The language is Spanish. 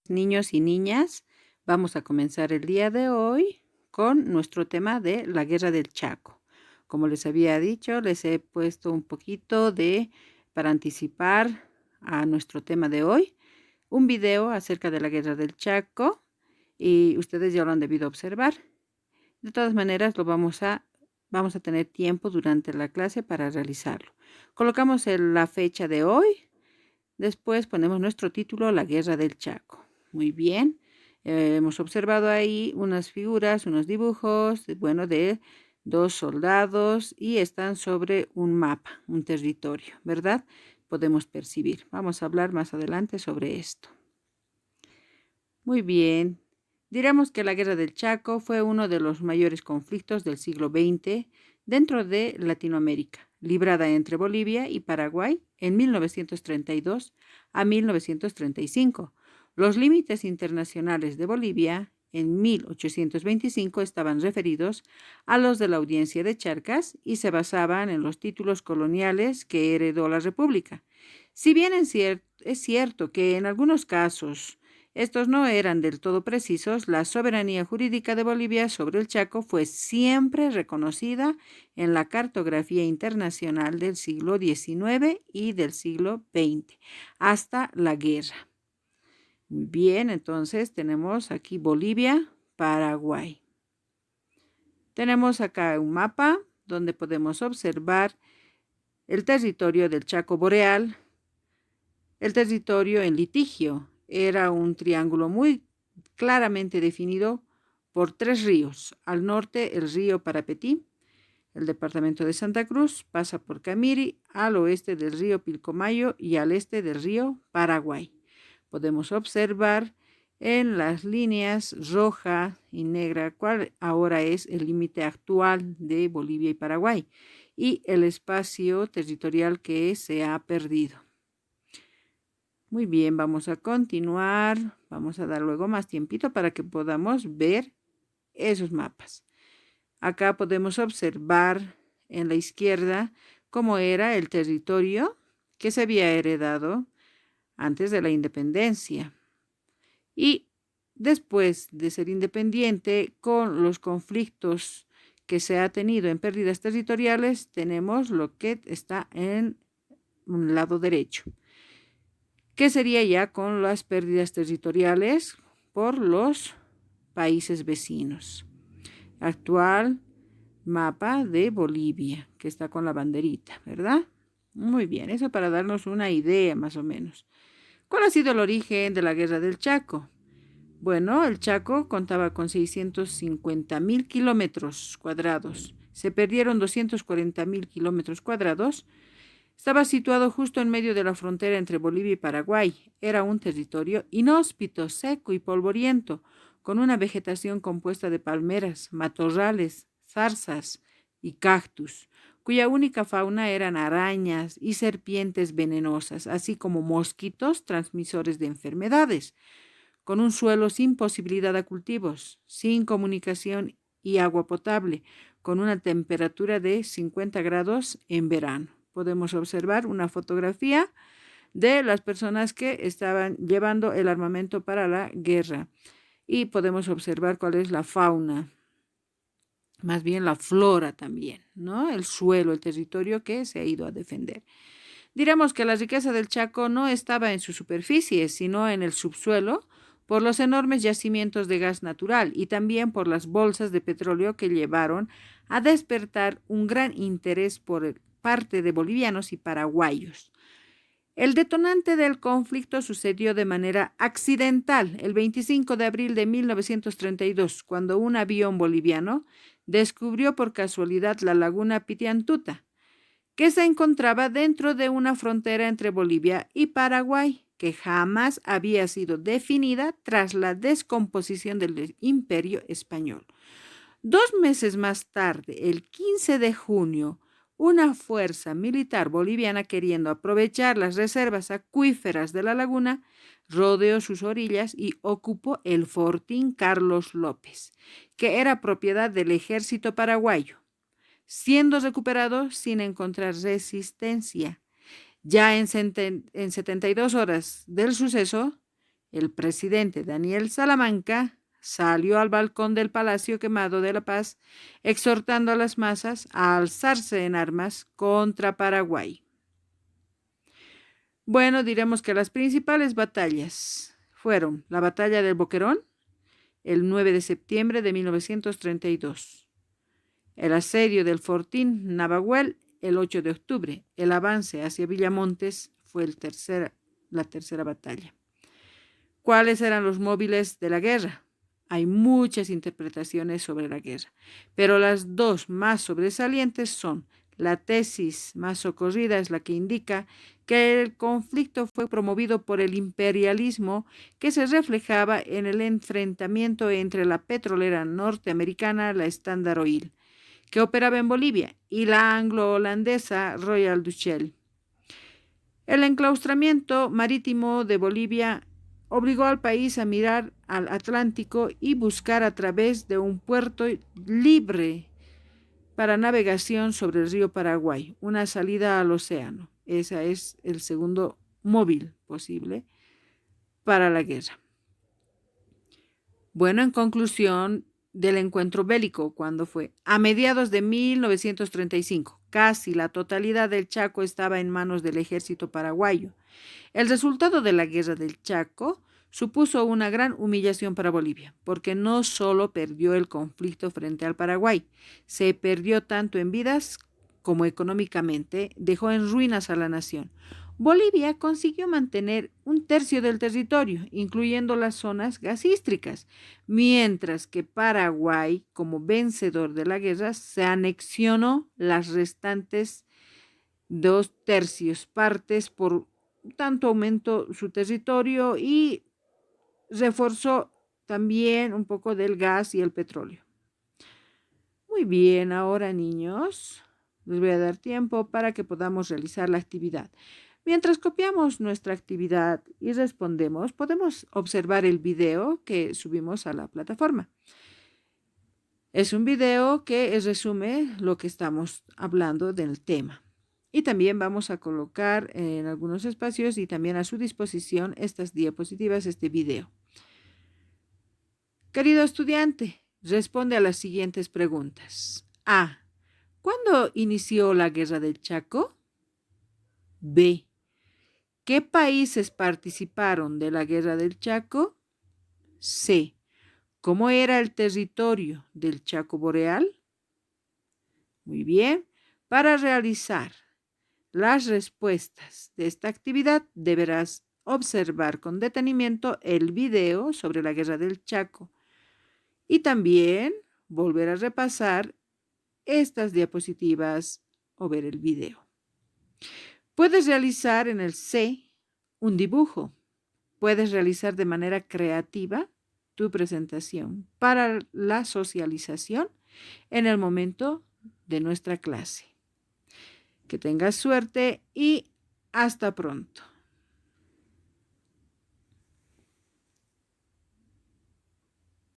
Niños y niñas, vamos a comenzar el día de hoy con nuestro tema de la Guerra del Chaco. Como les había dicho, les he puesto un poquito para anticipar a nuestro tema de hoy, un video acerca de la Guerra del Chaco y ustedes ya lo han debido observar. De todas maneras, vamos a tener tiempo durante la clase para realizarlo. Colocamos la fecha de hoy, después ponemos nuestro título, La Guerra del Chaco. Muy bien, hemos observado ahí unas figuras, unos dibujos, de dos soldados y están sobre un mapa, un territorio, ¿verdad? Podemos percibir. Vamos a hablar más adelante sobre esto. Muy bien, diremos que la Guerra del Chaco fue uno de los mayores conflictos del siglo XX dentro de Latinoamérica, librada entre Bolivia y Paraguay en 1932 a 1935. Los límites internacionales de Bolivia en 1825 estaban referidos a los de la Audiencia de Charcas y se basaban en los títulos coloniales que heredó la República. Si bien es cierto que en algunos casos estos no eran del todo precisos, la soberanía jurídica de Bolivia sobre el Chaco fue siempre reconocida en la cartografía internacional del siglo XIX y del siglo XX, hasta la guerra. Bien, entonces tenemos aquí Bolivia, Paraguay. Tenemos acá un mapa donde podemos observar el territorio del Chaco Boreal, el territorio en litigio. Era un triángulo muy claramente definido por tres ríos. Al norte, el río Parapetí, el departamento de Santa Cruz, pasa por Camiri, al oeste del río Pilcomayo y al este del río Paraguay. Podemos observar en las líneas roja y negra cuál ahora es el límite actual de Bolivia y Paraguay y el espacio territorial que se ha perdido. Muy bien, vamos a continuar. Vamos a dar luego más tiempito para que podamos ver esos mapas. Acá podemos observar en la izquierda cómo era el territorio que se había heredado antes de la independencia. Y después de ser independiente, con los conflictos que se ha tenido en pérdidas territoriales, tenemos lo que está en un lado derecho. ¿Qué sería ya con las pérdidas territoriales por los países vecinos? Actual mapa de Bolivia, que está con la banderita, ¿verdad? Muy bien, eso para darnos una idea más o menos. ¿Cuál ha sido el origen de la Guerra del Chaco? Bueno, el Chaco contaba con 650.000 kilómetros cuadrados. Se perdieron 240.000 kilómetros cuadrados. Estaba situado justo en medio de la frontera entre Bolivia y Paraguay. Era un territorio inhóspito, seco y polvoriento, con una vegetación compuesta de palmeras, matorrales, zarzas y cactus, cuya única fauna eran arañas y serpientes venenosas, así como mosquitos transmisores de enfermedades, con un suelo sin posibilidad de cultivos, sin comunicación y agua potable, con una temperatura de 50 grados en verano. Podemos observar una fotografía de las personas que estaban llevando el armamento para la guerra y podemos observar cuál es la fauna, más bien la flora también, ¿no? El suelo, el territorio que se ha ido a defender. Diremos que la riqueza del Chaco no estaba en su superficie, sino en el subsuelo, por los enormes yacimientos de gas natural y también por las bolsas de petróleo que llevaron a despertar un gran interés por parte de bolivianos y paraguayos. El detonante del conflicto sucedió de manera accidental el 25 de abril de 1932, cuando un avión boliviano descubrió por casualidad la laguna Pitiantuta, que se encontraba dentro de una frontera entre Bolivia y Paraguay, que jamás había sido definida tras la descomposición del Imperio Español. 2 meses más tarde, el 15 de junio, una fuerza militar boliviana, queriendo aprovechar las reservas acuíferas de la laguna, rodeó sus orillas y ocupó el fortín Carlos López, que era propiedad del ejército paraguayo, siendo recuperado sin encontrar resistencia. Ya en 72 horas del suceso, el presidente Daniel Salamanca salió al balcón del Palacio Quemado de La Paz, exhortando a las masas a alzarse en armas contra Paraguay. Bueno, diremos que las principales batallas fueron la batalla del Boquerón, el 9 de septiembre de 1932, el asedio del Fortín Navahuel, el 8 de octubre, el avance hacia Villamontes fue la tercera batalla. ¿Cuáles eran los móviles de la guerra? Hay muchas interpretaciones sobre la guerra, pero las dos más sobresalientes son: la tesis más socorrida es la que indica que el conflicto fue promovido por el imperialismo, que se reflejaba en el enfrentamiento entre la petrolera norteamericana, la Standard Oil, que operaba en Bolivia, y la anglo-holandesa Royal Dutch Shell. El enclaustramiento marítimo de Bolivia obligó al país a mirar al Atlántico y buscar a través de un puerto libre para navegación sobre el río Paraguay una salida al océano. Ese es el segundo móvil posible para la guerra. Bueno, en conclusión del encuentro bélico, ¿cuándo fue? A mediados de 1935, casi la totalidad del Chaco estaba en manos del ejército paraguayo. El resultado de la guerra del Chaco supuso una gran humillación para Bolivia, porque no solo perdió el conflicto frente al Paraguay, se perdió tanto en vidas como económicamente, dejó en ruinas a la nación. Bolivia consiguió mantener un tercio del territorio, incluyendo las zonas gasístricas, mientras que Paraguay, como vencedor de la guerra, se anexionó las restantes 2/3 partes, por tanto aumentó su territorio y reforzó también un poco del gas y el petróleo. Muy bien, ahora niños, les voy a dar tiempo para que podamos realizar la actividad. Mientras copiamos nuestra actividad y respondemos, podemos observar el video que subimos a la plataforma. Es un video que resume lo que estamos hablando del tema. Y también vamos a colocar en algunos espacios y también a su disposición estas diapositivas, este video. Querido estudiante, responde a las siguientes preguntas. A. ¿Cuándo inició la Guerra del Chaco? B. ¿Qué países participaron de la Guerra del Chaco? C. ¿Cómo era el territorio del Chaco Boreal? Muy bien. Para realizar las respuestas de esta actividad deberás observar con detenimiento el video sobre la Guerra del Chaco y también volver a repasar estas diapositivas o ver el video. Puedes realizar en el C un dibujo. Puedes realizar de manera creativa tu presentación para la socialización en el momento de nuestra clase. Que tengas suerte y hasta pronto.